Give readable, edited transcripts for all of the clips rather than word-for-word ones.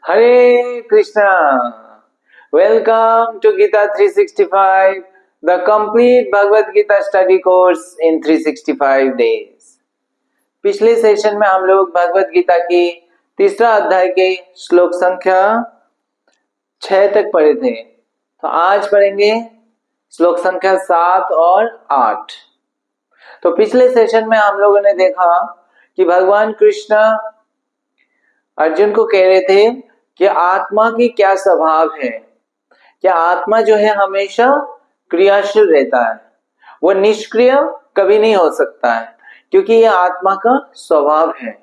Hare Krishna. Welcome to Gita 365, the complete Bhagavad Gita study course in 365 days. पिछले session में हम लोग भगवत गीता की तीसरा अध्याय के श्लोक संख्या 6 तक पढ़े थे। तो आज पढ़ेंगे श्लोक संख्या 7 और 8। तो पिछले सेशन में हम लोगों ने देखा कि भगवान कृष्ण अर्जुन को कह रहे थे कि आत्मा की क्या स्वभाव है। क्या आत्मा जो है हमेशा क्रियाशील रहता है, वो निष्क्रिय कभी नहीं हो सकता है, क्योंकि यह आत्मा का स्वभाव है।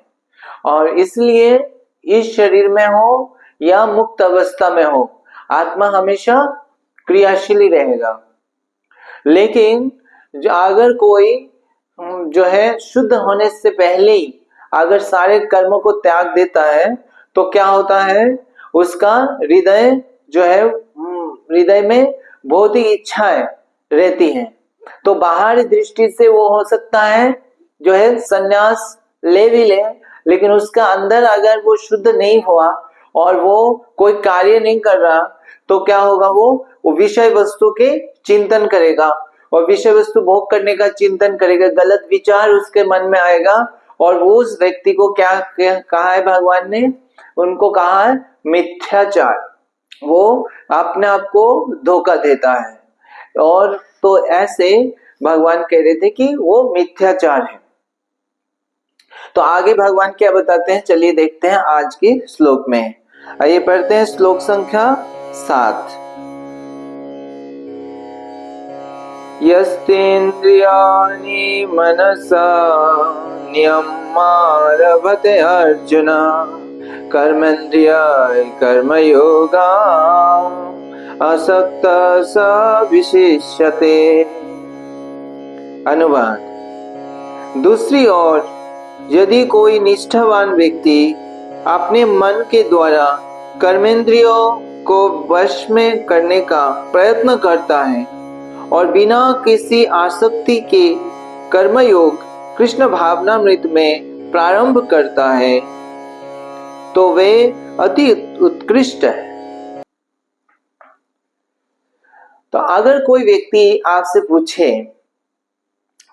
और इसलिए इस शरीर में हो या मुक्त अवस्था में हो, आत्मा हमेशा क्रियाशील ही रहेगा। लेकिन जो अगर कोई जो है शुद्ध होने से पहले ही अगर सारे कर्मों को त्याग देता है तो क्या होता है, उसका हृदय जो है हृदय में बहुत ही इच्छाएं रहती हैं। तो बाहरी दृष्टि से वो हो सकता है जो है संन्यास ले भी ले, लेकिन उसका अंदर अगर वो शुद्ध नहीं हुआ और वो कोई कार्य नहीं कर रहा तो क्या होगा, वो विषय वस्तु के चिंतन करेगा और विषय वस्तु भोग करने का चिंतन करेगा, गलत विचार उसके मन में आएगा। और वो उस व्यक्ति को क्या कहा है भगवान ने, उनको कहा है मिथ्याचार। वो अपने आप को धोखा देता है। और तो ऐसे भगवान कह रहे थे कि वो मिथ्याचार है। तो आगे भगवान क्या बताते हैं, चलिए देखते हैं आज के श्लोक में। आइए पढ़ते हैं श्लोक संख्या 7। यस्तेन्द्रियाणि मनसा नियम्यारभते अर्जुन कर्मेन्द्रियाणि कर्मयोगा असक्तः स विशिष्यते। अनुवाद। दूसरी ओर यदि कोई निष्ठावान व्यक्ति अपने मन के द्वारा कर्मेंद्रियों को वश में करने का प्रयत्न करता है और बिना किसी आसक्ति के कर्मयोग कृष्ण भावनामृत में प्रारंभ करता है तो वे अति उत्कृष्ट है। तो अगर कोई व्यक्ति आपसे पूछे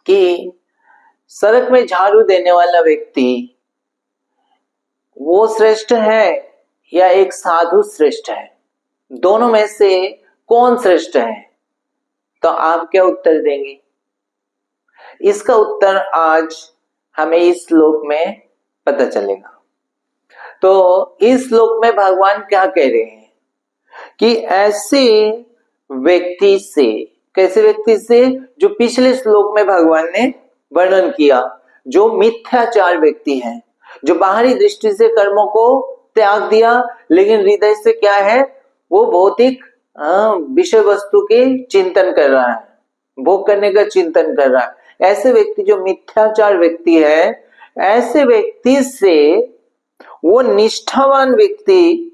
कि सड़क में झाड़ू देने वाला व्यक्ति वो श्रेष्ठ है या एक साधु श्रेष्ठ है, दोनों में से कौन श्रेष्ठ है, तो आप क्या उत्तर देंगे? इसका उत्तर आज हमें इस श्लोक में पता चलेगा। तो इस श्लोक में भगवान क्या कह रहे हैं कि ऐसे व्यक्ति से, कैसे व्यक्ति से, जो पिछले श्लोक में भगवान ने वर्णन किया, जो मिथ्याचार व्यक्ति है, जो बाहरी दृष्टि से कर्मों को त्याग दिया लेकिन हृदय से क्या है, वो भौतिक विषय वस्तु के चिंतन कर रहा है, भोग करने का चिंतन कर रहा है। ऐसे व्यक्ति जो मिथ्याचार व्यक्ति है, ऐसे व्यक्ति से वो निष्ठावान व्यक्ति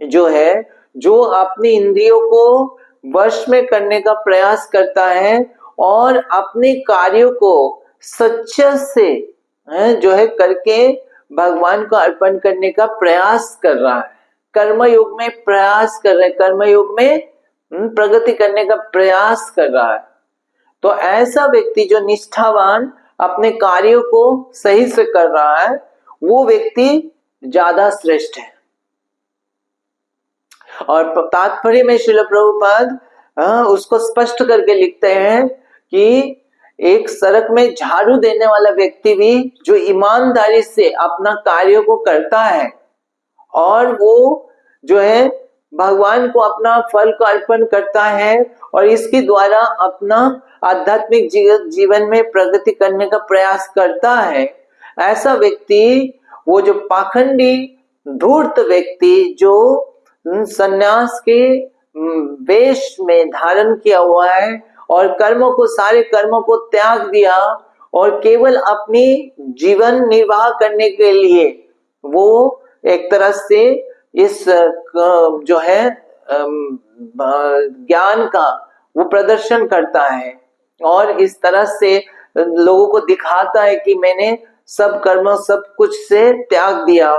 जो है, जो अपनी इंद्रियों को वश में करने का प्रयास करता है और अपने कार्यों को सच्चे से जो है करके भगवान को अर्पण करने का प्रयास कर रहा है, कर्मयोग में प्रयास कर रहा है, कर्मयोग में प्रगति करने का प्रयास कर रहा है। तो ऐसा व्यक्ति जो निष्ठावान अपने कार्यों को सही से कर रहा है, वो व्यक्ति ज्यादा श्रेष्ठ है। और तात्पर्य में श्रील प्रभुपाद उसको स्पष्ट करके लिखते हैं कि एक सड़क में झाड़ू देने वाला व्यक्ति भी जो ईमानदारी से अपना कार्य को करता है और वो जो है भगवान को अपना फल को अर्पण करता है और इसके द्वारा अपना आध्यात्मिक जीवन में प्रगति करने का प्रयास करता है, ऐसा व्यक्ति, वो जो पाखंडी धूर्त व्यक्ति जो सन्यास के वेश में धारण किया हुआ है और कर्मों को, सारे कर्मों को त्याग दिया और केवल अपनी जीवन निर्वाह करने के लिए वो एक तरह से इस जो है ज्ञान का वो प्रदर्शन करता है और इस तरह से लोगों को दिखाता है कि मैंने सब कर्म सब कुछ से त्याग दिया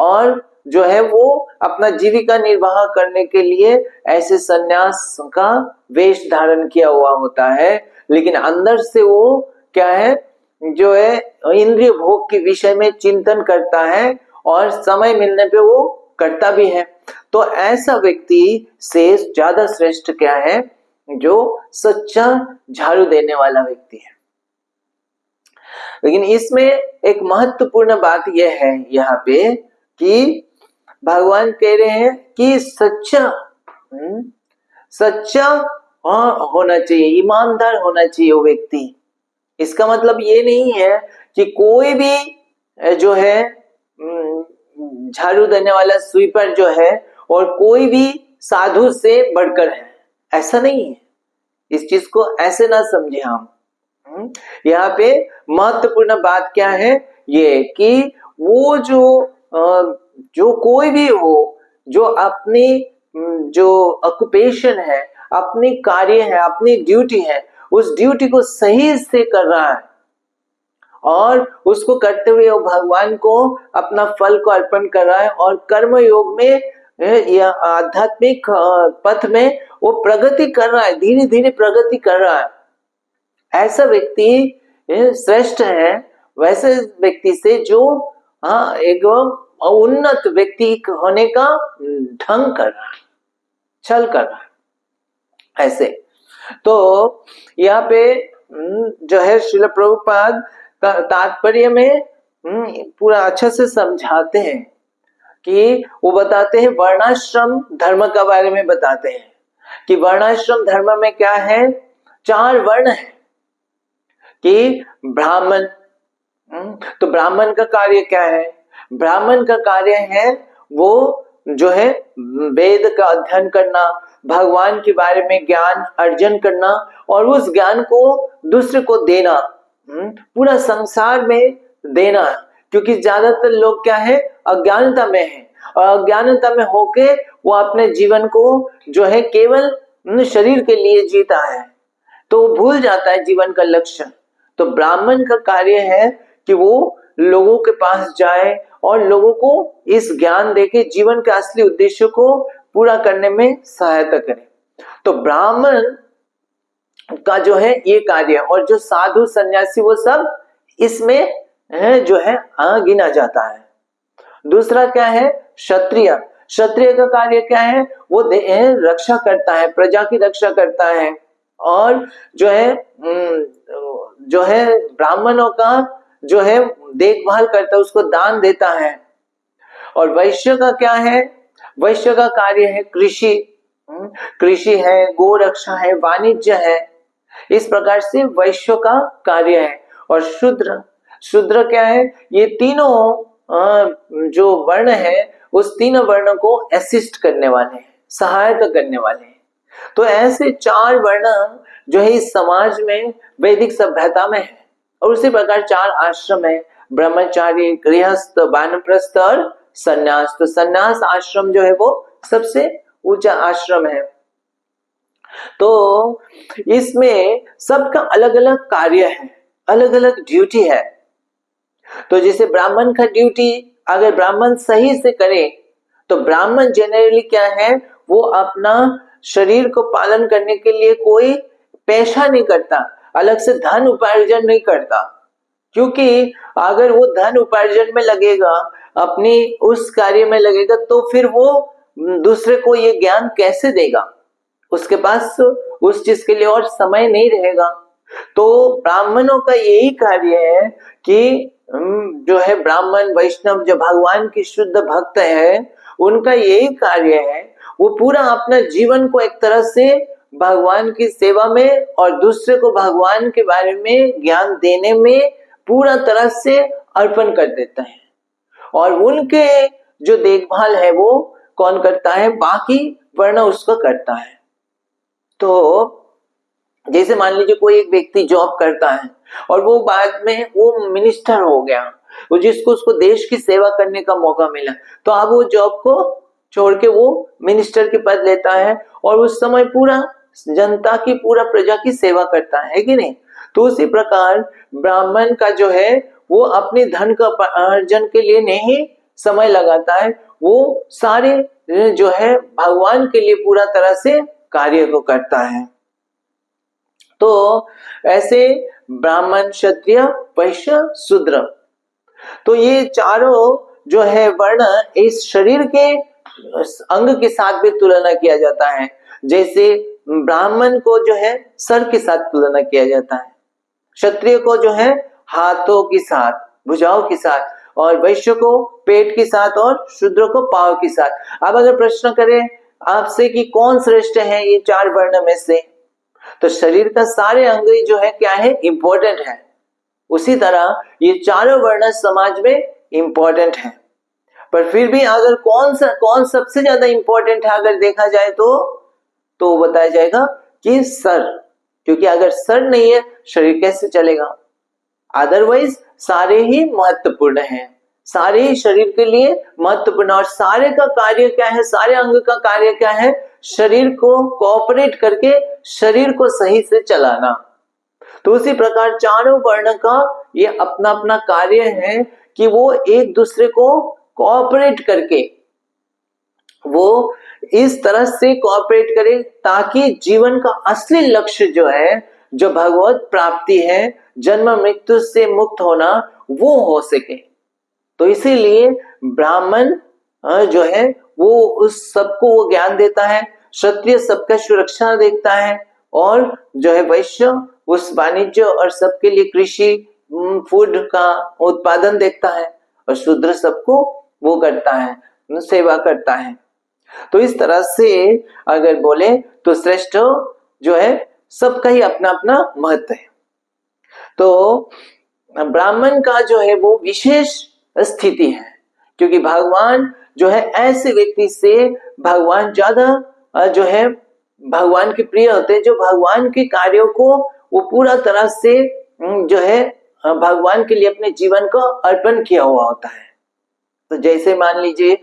और जो है वो अपना जीविका निर्वाह करने के लिए ऐसे सन्यास का वेश धारण किया हुआ होता है, लेकिन अंदर से वो क्या है, जो है इंद्रिय भोग के विषय में चिंतन करता है और समय मिलने पे वो करता भी है। तो ऐसा व्यक्ति से ज्यादा श्रेष्ठ क्या है, जो सच्चा झाड़ू देने वाला व्यक्ति है। लेकिन इसमें एक महत्वपूर्ण बात यह है यहाँ पे कि भगवान कह रहे हैं कि सच्चा होना चाहिए, ईमानदार होना चाहिए वो व्यक्ति। इसका मतलब ये नहीं है कि कोई भी जो है झाड़ू देने वाला स्वीपर जो है और कोई भी साधु से बढ़कर है, ऐसा नहीं है। इस चीज को ऐसे ना समझे हम। यहाँ पे महत्वपूर्ण बात क्या है, ये कि वो जो कोई भी हो, जो अपनी जो ऑक्यूपेशन है, अपनी कार्य है, अपनी ड्यूटी है, उस ड्यूटी को सही से कर रहा है और उसको करते हुए वो भगवान को अपना फल को अर्पण कर रहा है और कर्म योग में या आध्यात्मिक पथ में वो प्रगति कर रहा है, धीरे धीरे प्रगति कर रहा है। ऐसा व्यक्ति श्रेष्ठ है वैसे व्यक्ति से जो एकदम उन्नत व्यक्ति होने का ढंग कर रहा है, छल कर रहा है ऐसे। तो यहाँ पे जो है श्रील प्रभुपाद तात्पर्य में पूरा अच्छा से समझाते हैं कि वो बताते हैं वर्णाश्रम धर्म के बारे में बताते हैं कि वर्णाश्रम धर्म में क्या है, 4 वर्ण है कि ब्राह्मण। तो ब्राह्मण का कार्य क्या है, ब्राह्मण का कार्य है वो जो है वेद का अध्ययन करना, भगवान के बारे में ज्ञान अर्जन करना और उस ज्ञान को दूसरे को देना, पूरा संसार में देना। क्योंकि ज्यादातर लोग क्या है, अज्ञानता में है और अज्ञानता में होके वो अपने जीवन को जो है केवल शरीर के लिए जीता है, तो वो भूल जाता है जीवन का लक्ष्य। तो ब्राह्मण का कार्य है कि वो लोगों के पास जाए और लोगों को इस ज्ञान देके जीवन के असली उद्देश्य को पूरा करने में सहायता करे। तो ब्राह्मण का जो है ये कार्य, और जो साधु सन्यासी वो सब इसमें जो है गिना जाता है। दूसरा क्या है, क्षत्रिय। क्षत्रिय का कार्य क्या है, वो रक्षा करता है, प्रजा की रक्षा करता है और जो है ब्राह्मणों का जो है देखभाल करता है, उसको दान देता है। और वैश्य का क्या है, वैश्य का कार्य है कृषि, कृषि है, गो रक्षा है, वाणिज्य है। इस प्रकार से वैश्य का कार्य है। और शूद्र, शूद्र क्या है, ये तीनों जो वर्ण है उस तीनों वर्णों को असिस्ट करने वाले हैं, सहायता करने वाले हैं। तो ऐसे 4 वर्ण जो है इस समाज में वैदिक सभ्यता में है। और उसी प्रकार 4 आश्रम है, ब्रह्मचारी, गृहस्थ, वानप्रस्थ और सन्यास। तो सन्यास आश्रम जो है वो सबसे ऊंचा आश्रम है। तो इसमें सबका अलग अलग कार्य है, अलग अलग ड्यूटी है। तो जैसे ब्राह्मण का ड्यूटी अगर ब्राह्मण सही से करे तो ब्राह्मण जनरली क्या है, वो अपना शरीर को पालन करने के लिए कोई पेशा नहीं करता, अलग से धन उपार्जन नहीं करता। क्योंकि अगर वो धन उपार्जन में लगेगा, अपनी उस कार्य में लगेगा, तो फिर वो दूसरे को ये ज्ञान कैसे देगा, उसके पास उस चीज के लिए और समय नहीं रहेगा। तो ब्राह्मणों का यही कार्य है कि जो है ब्राह्मण वैष्णव जो भगवान की शुद्ध भक्त है, उनका यही कार्य है, वो पूरा अपना जीवन को एक तरह से भगवान की सेवा में और दूसरे को भगवान के बारे में ज्ञान देने में पूरा तरह से अर्पण कर देता है। और उनके जो देखभाल है वो कौन करता है, बाकी वर्ण उसको करता है। तो जैसे मान लीजिए कोई एक व्यक्ति जॉब करता है और वो बाद में वो मिनिस्टर हो गया, वो जिसको उसको देश की सेवा करने का मौका मिला, तो अब वो जॉब को छोड़ के वो मिनिस्टर के पद लेता है और उस समय पूरा जनता की, पूरा प्रजा की सेवा करता है कि नहीं। तो उसी प्रकार ब्राह्मण का जो है वो अपने धन का अर्जन के लिए नहीं, समय लगाता है, वो सारे जो है भगवान के लिए पूरा तरह से कार्य को करता है। तो ऐसे ब्राह्मण, क्षत्रिय, वैश्य, शूद्र, तो ये चारों जो है वर्ण इस शरीर के अंग के साथ भी तुलना किया जाता है। जैसे ब्राह्मण को जो है सर के साथ तुलना किया जाता है, क्षत्रिय को जो है हाथों के साथ, भुजाओं के साथ, और वैश्य को पेट के साथ, और शूद्र को पांव के साथ। अब अगर प्रश्न करें आपसे कि कौन श्रेष्ठ है ये चार वर्ण में से, तो शरीर का सारे अंग जो है क्या है, इंपॉर्टेंट है। उसी तरह ये चारों वर्ण समाज में इंपॉर्टेंट है, पर फिर भी अगर कौन सबसे ज्यादा इंपॉर्टेंट है अगर देखा जाए तो बताया जाएगा कि सर, क्योंकि अगर सर नहीं है शरीर कैसे चलेगा। अदरवाइज सारे ही महत्वपूर्ण हैं, सारे ही शरीर के लिए महत्वपूर्ण, और सारे का कार्य क्या है, सारे अंग का कार्य क्या है, शरीर को कोऑपरेट करके शरीर को सही से चलाना। तो उसी प्रकार चारों वर्ण का ये अपना अपना कार्य है कि वो एक दूसरे को कोऑपरेट करके वो इस तरह से कोऑपरेट करे ताकि जीवन का असली लक्ष्य जो है, जो भगवत प्राप्ति है, जन्म मृत्यु से मुक्त होना, वो हो सके। तो इसीलिए ब्राह्मण जो है वो उस सबको वो ज्ञान देता है, क्षत्रिय सबका सुरक्षा देखता है, और जो है वैश्य उस वाणिज्य और सबके लिए कृषि फूड का उत्पादन देखता है, और शूद्र सबको वो करता है, सेवा करता है। तो इस तरह से अगर बोले तो श्रेष्ठ जो है सबका ही अपना अपना महत्व है। तो ब्राह्मण का जो है वो विशेष स्थिति है, क्योंकि भगवान जो है ऐसे व्यक्ति से भगवान ज्यादा जो है भगवान के प्रिय होते हैं, जो भगवान के कार्यों को वो पूरा तरह से जो है भगवान के लिए अपने जीवन को अर्पण किया हुआ होता है। तो जैसे मान लीजिए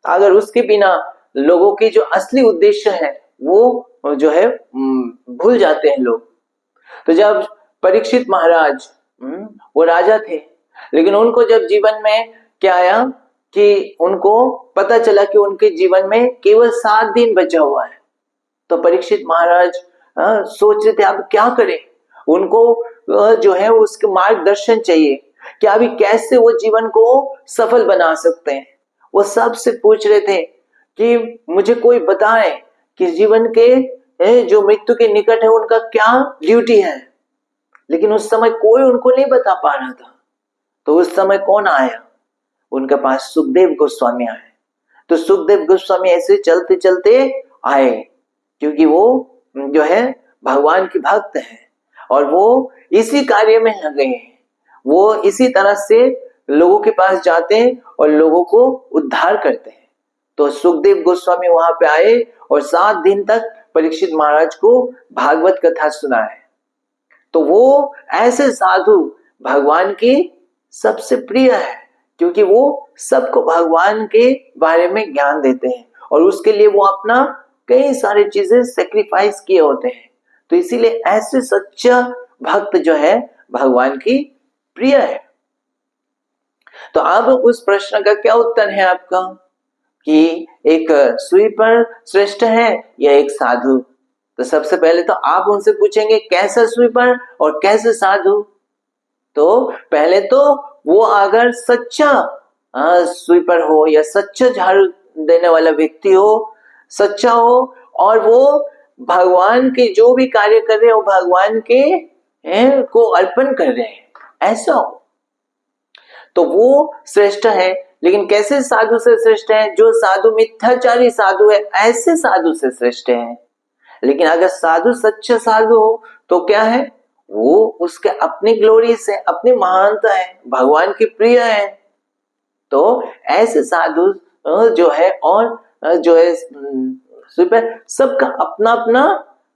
अगर उसके बिना लोगों के जो असली उद्देश्य है वो जो है भूल जाते हैं लोग। तो जब परीक्षित महाराज वो राजा थे, लेकिन उनको जब जीवन में क्या आया कि उनको पता चला कि उनके जीवन में केवल 7 दिन बचा हुआ है, तो परीक्षित महाराज सोच रहे थे अब क्या करें। उनको जो है उसके मार्गदर्शन चाहिए कि अभी कैसे वो जीवन को सफल बना सकते हैं। वो सबसे पूछ रहे थे कि मुझे कोई बताए कि जीवन के जो मृत्यु के निकट है उनका क्या ड्यूटी है, लेकिन उस समय कोई उनको नहीं बता पा रहा था। तो उस समय कौन आया उनके पास, सुखदेव गोस्वामी आए। तो सुखदेव गोस्वामी ऐसे चलते चलते आए, क्योंकि वो जो है भगवान के भक्त हैं और वो इसी कार्य में लगे हैं। वो इसी तरह से लोगों के पास जाते हैं और लोगों को उद्धार करते हैं। तो सुखदेव गोस्वामी वहां पे आए और 7 दिन तक परीक्षित महाराज को भागवत कथा सुनाए। तो वो ऐसे साधु भगवान की सबसे प्रिय है, क्योंकि वो सबको भगवान के बारे में ज्ञान देते हैं और उसके लिए वो अपना कई सारी चीजें सेक्रीफाइस किए होते हैं। तो इसीलिए ऐसे सच्चा भक्त जो है भगवान की प्रिय है। तो अब उस प्रश्न का क्या उत्तर है आपका कि एक स्वीपर श्रेष्ठ है या एक साधु? तो सबसे पहले तो आप उनसे पूछेंगे कैसा स्वीपर और कैसे साधु। तो पहले तो वो अगर सच्चा स्वीपर हो या सच्चा झाड़ू देने वाला व्यक्ति हो, सच्चा हो, और वो भगवान के जो भी कार्य कर रहे हो भगवान के को अर्पण कर रहे हैं, ऐसा हो तो वो श्रेष्ठ है। लेकिन कैसे साधु से श्रेष्ठ है? जो साधु मिथ्याचारी साधु है ऐसे साधु से श्रेष्ठ है। लेकिन अगर साधु सच्चा साधु हो तो क्या है, वो उसके अपनी ग्लोरी से, अपनी महानता है, भगवान की प्रिय है। तो ऐसे साधु जो है और जो है सबका अपना अपना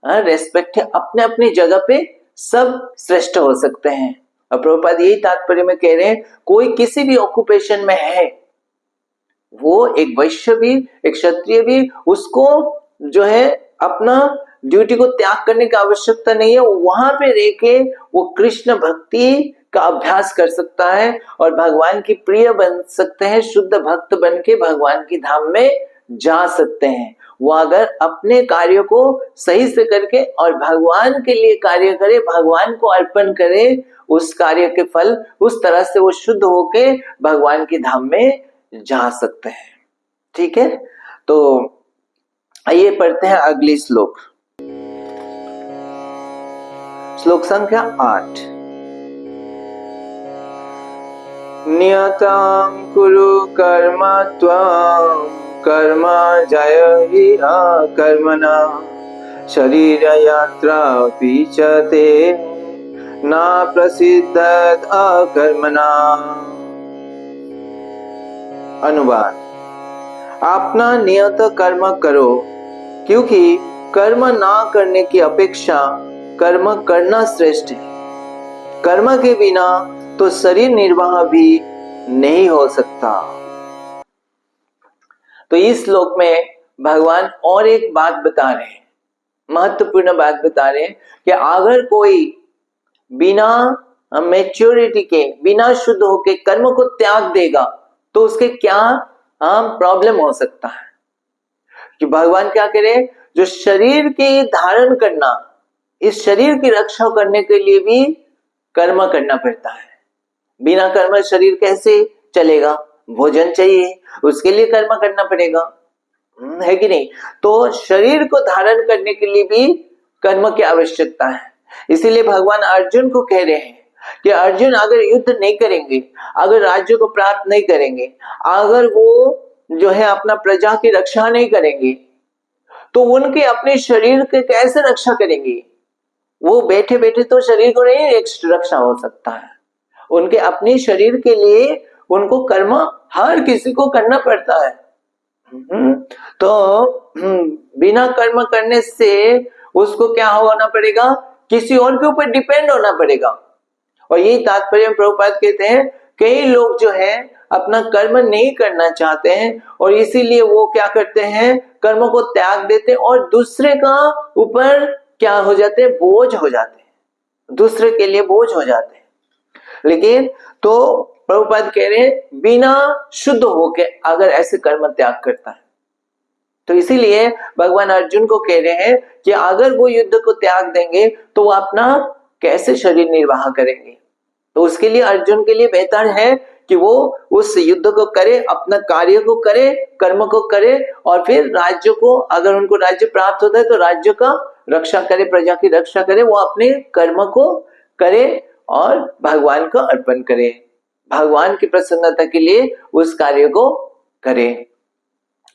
रेस्पेक्ट है, अपने अपनी जगह पे सब श्रेष्ठ हो सकते हैं। और प्रभुपाद यही तात्पर्य में कह रहे हैं, कोई किसी भी ऑक्यूपेशन में है, वो एक वैश्य भी एक क्षत्रिय भी, उसको जो है अपना ड्यूटी को त्याग करने की आवश्यकता नहीं है। वहां पे रह के वो कृष्ण भक्ति का अभ्यास कर सकता है और भगवान की प्रिय बन सकते हैं, शुद्ध भक्त बन के भगवान की धाम में जा सकते हैं। वो अगर अपने कार्य को सही से करके और भगवान के लिए कार्य करे, भगवान को अर्पण करे, उस कार्य के फल उस तरह से वो शुद्ध होके भगवान की धाम में जा सकते हैं। ठीक है, तो आइए पढ़ते हैं अगली श्लोक, श्लोक संख्या 8। नियतं कुरु कर्म त्वं कर्म जयहि अकर्मणा शरीर यात्रापि च ते न प्रसिद्धत अकर्मणा। अनुवाद, अपना नियत कर्म करो, क्योंकि कर्म ना करने की अपेक्षा कर्म करना श्रेष्ठ है। कर्म के बिना तो शरीर निर्वाह भी नहीं हो सकता। तो इस श्लोक में भगवान और एक बात बता रहे हैं, महत्वपूर्ण बात बता रहे हैं कि अगर कोई बिना मैच्योरिटी के, बिना शुद्ध होके कर्म को त्याग देगा तो उसके क्या प्रॉब्लम हो सकता है। कि भगवान क्या कह रहे हैं, जो शरीर के धारण करना, इस शरीर की रक्षा करने के लिए भी कर्म करना पड़ता है। बिना कर्म शरीर कैसे चलेगा, भोजन चाहिए, उसके लिए कर्म करना पड़ेगा, है कि नहीं। तो शरीर को धारण करने के लिए भी कर्म की आवश्यकता है। इसीलिए भगवान अर्जुन को कह रहे हैं कि अर्जुन अगर युद्ध नहीं करेंगे, अगर राज्य को प्राप्त नहीं करेंगे, अगर वो जो है अपना प्रजा की रक्षा नहीं करेंगे, तो उनके अपने शरीर के कैसे रक्षा करेंगे। वो बैठे बैठे तो शरीर को नहीं रक्षा हो सकता है, उनके अपने शरीर के लिए उनको कर्म हर किसी को करना पड़ता है। तो बिना कर्म करने से उसको क्या होना पड़ेगा, किसी और के ऊपर डिपेंड होना पड़ेगा। और यही तात्पर्य प्रभुपाद कहते हैं, कई लोग जो है अपना कर्म नहीं करना चाहते हैं और इसीलिए वो क्या करते हैं, कर्म को त्याग देते हैं और दूसरे का ऊपर क्या हो जाते हैं, बोझ हो जाते हैं, दूसरे के लिए बोझ हो जाते हैं। लेकिन तो प्रभुपाद कह रहे हैं बिना शुद्ध होके अगर ऐसे कर्म त्याग करता है, तो इसीलिए भगवान अर्जुन को कह रहे हैं कि अगर वो युद्ध को त्याग देंगे तो वो अपना कैसे शरीर निर्वाह करेंगे। तो उसके लिए अर्जुन के लिए बेहतर है कि वो उस युद्ध को करे, अपना कार्य को करे, कर्म को करे और फिर राज्य को, अगर उनको राज्य प्राप्त होता है तो राज्य का रक्षा करे, प्रजा की रक्षा करे, वो अपने कर्म को करे और भगवान को अर्पण करे, भगवान की प्रसन्नता के लिए उस कार्य को करे।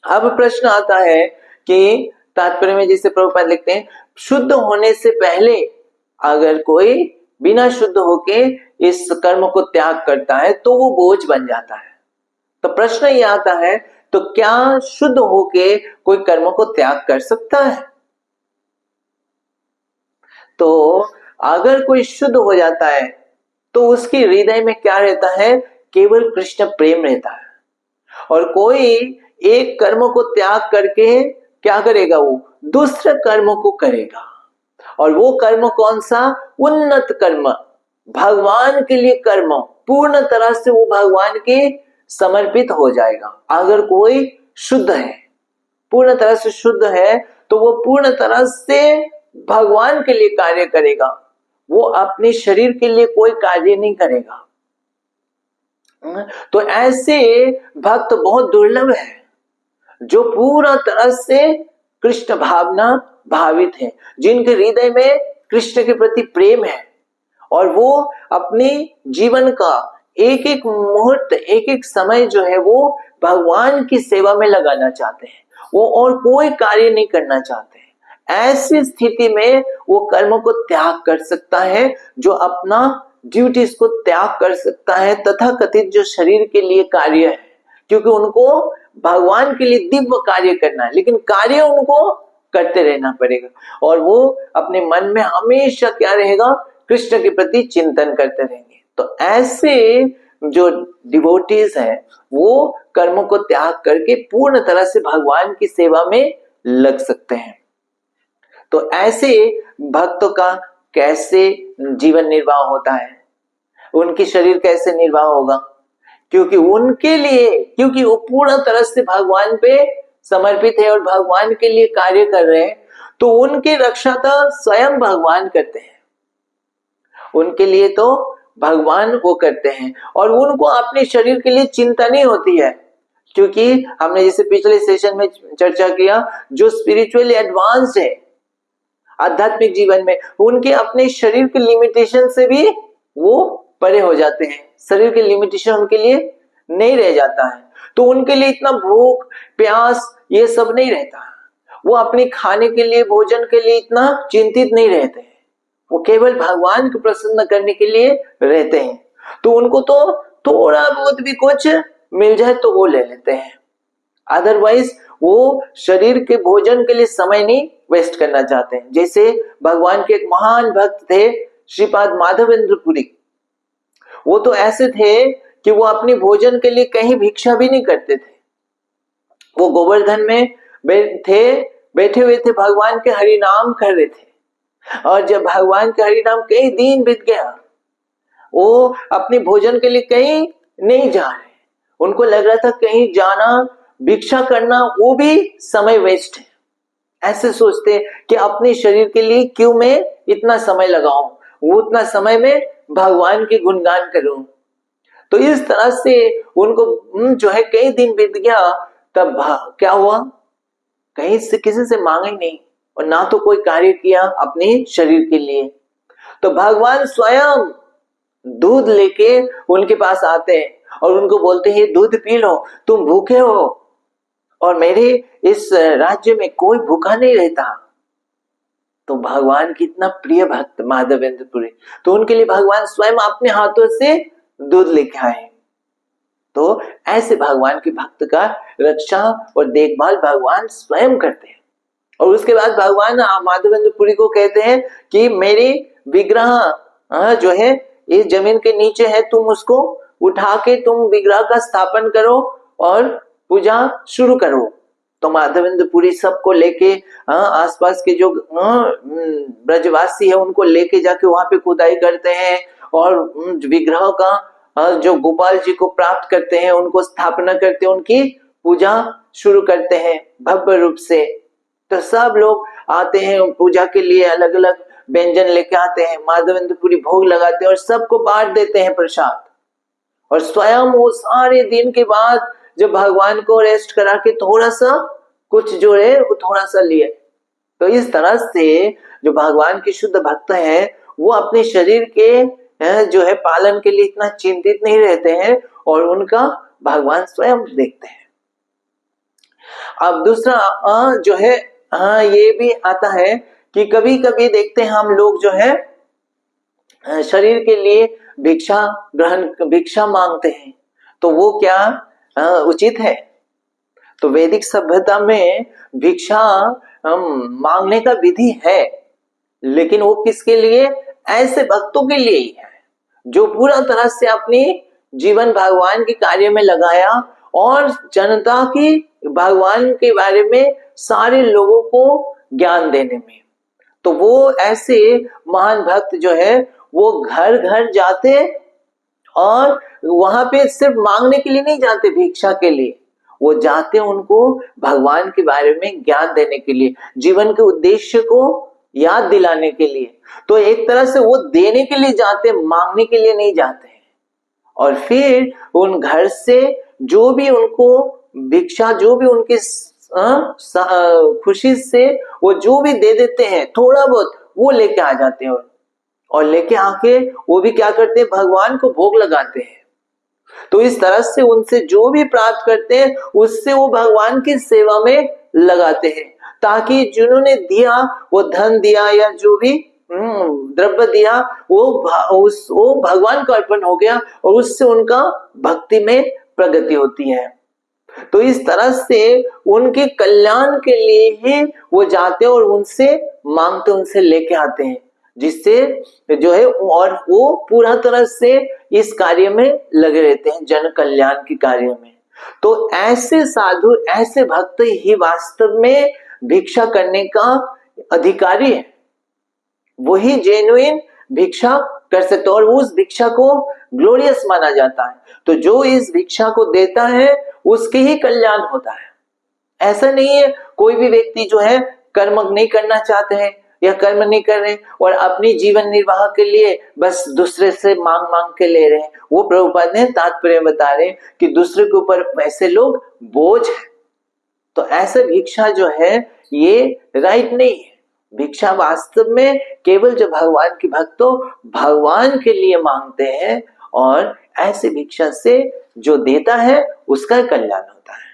अब प्रश्न आता है कि तात्पर्य में जैसे प्रभुपाद लिखते हैं, शुद्ध होने से पहले अगर कोई बिना शुद्ध होके इस कर्म को त्याग करता है तो वो बोझ बन जाता है। तो प्रश्न ये आता है, तो क्या शुद्ध होके कोई कर्म को त्याग कर सकता है। तो अगर कोई शुद्ध हो जाता है तो उसके हृदय में क्या रहता है, केवल कृष्ण प्रेम रहता है। और कोई एक कर्म को त्याग करके क्या करेगा, वो दूसरे कर्म को करेगा। और वो कर्म कौन सा, उन्नत कर्म, भगवान के लिए कर्म, पूर्ण तरह से वो भगवान के समर्पित हो जाएगा। अगर कोई शुद्ध है, पूर्ण तरह से शुद्ध है, तो वो पूर्ण तरह से भगवान के लिए कार्य करेगा, वो अपने शरीर के लिए कोई कार्य नहीं करेगा। तो ऐसे भक्त बहुत दुर्लभ है जो पूरा तरह से कृष्ण भावना भावित है, जिनके हृदय में कृष्ण के प्रति प्रेम है और वो अपने जीवन का एक एक मुहूर्त, एक एक समय जो है वो भगवान की सेवा में लगाना चाहते हैं, वो और कोई कार्य नहीं करना चाहते हैं। ऐसी स्थिति में वो कर्म को त्याग कर सकता है, जो अपना ड्यूटीज को त्याग कर सकता है, तथा कथित जो शरीर के लिए कार्य है, क्योंकि उनको भगवान के लिए दिव्य कार्य करना है, लेकिन कार्य उनको करते रहना पड़ेगा और वो अपने मन में हमेशा क्या रहेगा, कृष्ण के प्रति चिंतन करते रहेंगे। तो ऐसे जो डिवोटीज हैं वो कर्म को त्याग करके पूर्ण तरह से भगवान की सेवा में लग सकते हैं। तो ऐसे भक्तों का कैसे जीवन निर्वाह होता है, उनकी शरीर कैसे निर्वाह होगा? क्योंकि वो पूरा तरह से भगवान पे समर्पित है और भगवान के लिए कार्य कर रहे हैं, तो उनकी रक्षा तो स्वयं भगवान करते हैं, उनके लिए तो भगवान वो करते हैं और उनको अपने शरीर के लिए चिंता नहीं होती है। क्योंकि हमने जैसे पिछले सेशन में चर्चा किया, जो स्पिरिचुअली एडवांस्ड है आध्यात्मिक जीवन में, उनके अपने शरीर के लिमिटेशन से भी वो परे हो जाते हैं, शरीर के लिमिटेशन उनके लिए नहीं रह जाता है, तो उनके लिए इतना भूख प्यास ये सब नहीं रहता, वो अपने खाने के लिए भोजन के लिए इतना चिंतित नहीं रहते हैं, वो केवल भगवान को प्रसन्न करने के लिए रहते हैं। तो उनको तो थोड़ा बहुत भी कुछ मिल जाए तो वो ले लेते हैं, अदरवाइज वो शरीर के भोजन के लिए समय नहीं वेस्ट करना चाहते हैं। जैसे भगवान के एक महान भक्त थे श्रीपाद माधवेंद्र पुरी, वो तो ऐसे थे कि वो अपने भोजन के लिए कहीं भिक्षा भी नहीं करते थे, वो गोवर्धन में बैठे हुए थे, भगवान के हरि नाम कर रहे थे, और जब भगवान के हरि नाम कई दिन बीत गया, वो अपने भोजन के लिए कहीं नहीं जा रहे, उनको लग रहा था कहीं जाना भिक्षा करना वो भी समय वेस्ट है, ऐसे सोचते कि अपने शरीर के लिए क्यों मैं इतना समय लगाऊं, वो उतना समय में भगवान के गुणगान करूं। तो इस तरह से उनको जो है कई दिन बीत गया, तब क्या हुआ, कहीं से किसी से मांगा ही नहीं और ना तो कोई कार्य किया अपने शरीर के लिए। तो भगवान स्वयं दूध लेके उनके पास आते हैं और उनको बोलते हैं दूध पी लो, तुम भूखे हो और मेरे इस राज्य में कोई भूखा नहीं रहता। तो भगवान कितना प्रिय भक्त माधवेंद्र पुरी, तो उनके लिए भगवान स्वयं अपने हाथों से दूध लेके आए। तो ऐसे भगवान के भक्त का रक्षा और देखभाल भगवान स्वयं करते हैं। और उसके बाद भगवान माधवेंद्र पुरी को कहते हैं कि मेरी विग्रह जो है इस जमीन के नीचे है, तुम उसको उठा के तुम विग्रह का स्थापन करो और पूजा शुरू करो। तो माधवेंद्र पुरी सबको लेके आसपास के जो ब्रजवासी है उनको लेके जाके वहां पे खुदाई करते हैं और विग्रह का जो गोपाल जी को प्राप्त करते हैं उनको स्थापना करते हैं, उनकी पूजा शुरू करते हैं भव्य रूप से। तो सब लोग आते हैं पूजा के लिए, अलग अलग व्यंजन लेके आते हैं, माधवेंद्र पुरी भोग लगाते हैं और सबको बांट देते हैं प्रसाद। और स्वयं वो सारे दिन के बाद जब भगवान को रेस्ट करा के थोड़ा सा कुछ जो है वो थोड़ा सा लिए। तो इस तरह से जो भगवान के शुद्ध भक्त हैं वो अपने शरीर के जो है पालन के लिए इतना चिंतित नहीं रहते हैं और उनका भगवान स्वयं देखते हैं। अब दूसरा जो है ये भी आता है कि कभी कभी देखते हैं हम लोग जो है शरीर के लिए भिक्षा मांगते हैं, तो वो क्या उचित है? तो वैदिक सभ्यता में भिक्षा मांगने का विधि है, लेकिन वो किसके लिए? ऐसे भक्तों के लिए ही है जो पूरा तरह से अपनी जीवन भगवान के कार्य में लगाया और जनता की भगवान के बारे में सारे लोगों को ज्ञान देने में। तो वो ऐसे महान भक्त जो है वो घर घर जाते और वहां पे सिर्फ मांगने के लिए नहीं जाते भिक्षा के लिए, वो जाते उनको भगवान के बारे में ज्ञान देने के लिए, जीवन के उद्देश्य को याद दिलाने के लिए। तो एक तरह से वो देने के लिए जाते, मांगने के लिए नहीं जाते हैं। और फिर उन घर से जो भी उनको भिक्षा, जो भी उनकी खुशी से वो जो भी दे देते हैं थोड़ा बहुत, वो लेके आ जाते हैं और लेके आके वो भी क्या करते हैं? भगवान को भोग लगाते हैं। तो इस तरह से उनसे जो भी प्राप्त करते हैं उससे वो भगवान की सेवा में लगाते हैं, ताकि जिन्होंने दिया, वो धन दिया या जो भी द्रव्य दिया वो भगवान को अर्पण हो गया और उससे उनका भक्ति में प्रगति होती है। तो इस तरह से उनके कल्याण के लिए ही वो जाते हैं और उनसे मांगते, उनसे लेके आते हैं, जिससे जो है और वो पूरा तरह से इस कार्य में लगे रहते हैं, जन कल्याण के कार्य में। तो ऐसे साधु, ऐसे भक्त ही वास्तव में भिक्षा करने का अधिकारी है, वही जेन्युइन भिक्षा कर सकते हो और उस भिक्षा को ग्लोरियस माना जाता है। तो जो इस भिक्षा को देता है उसके ही कल्याण होता है। ऐसा नहीं है कोई भी व्यक्ति जो है कर्म नहीं करना चाहते हैं या कर्म नहीं कर रहे और अपनी जीवन निर्वाह के लिए बस दूसरे से मांग मांग के ले रहे हैं। वो प्रभुपाद ने तात्पर्य बता रहे हैं कि दूसरे के ऊपर वैसे लोग बोझ है। तो ऐसा भिक्षा जो है ये राइट नहीं है। भिक्षा वास्तव में केवल जो भगवान के भक्त हो भगवान के लिए मांगते हैं और ऐसे भिक्षा से जो देता है उसका कल्याण होता है।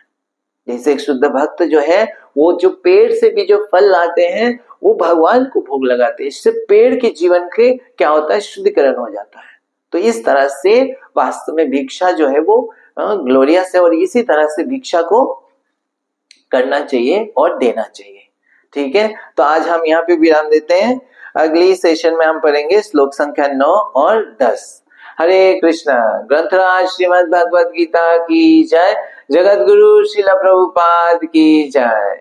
जैसे एक शुद्ध भक्त जो है वो जो पेड़ से भी जो फल लाते हैं वो भगवान को भोग लगाते हैं। इससे पेड़ के जीवन के क्या होता है, शुद्धिकरण हो जाता है। तो इस तरह से वास्तव में भिक्षा जो है वो ग्लोरियस है और इसी तरह से भिक्षा को करना चाहिए और देना चाहिए। ठीक है, तो आज हम यहाँ पे विराम देते हैं। अगली सेशन में हम पढ़ेंगे श्लोक संख्या 9 और 10। हरे कृष्णा। ग्रंथराज श्रीमद् भगवद गीता की जय। जगत गुरु श्रील प्रभुपाद की जय।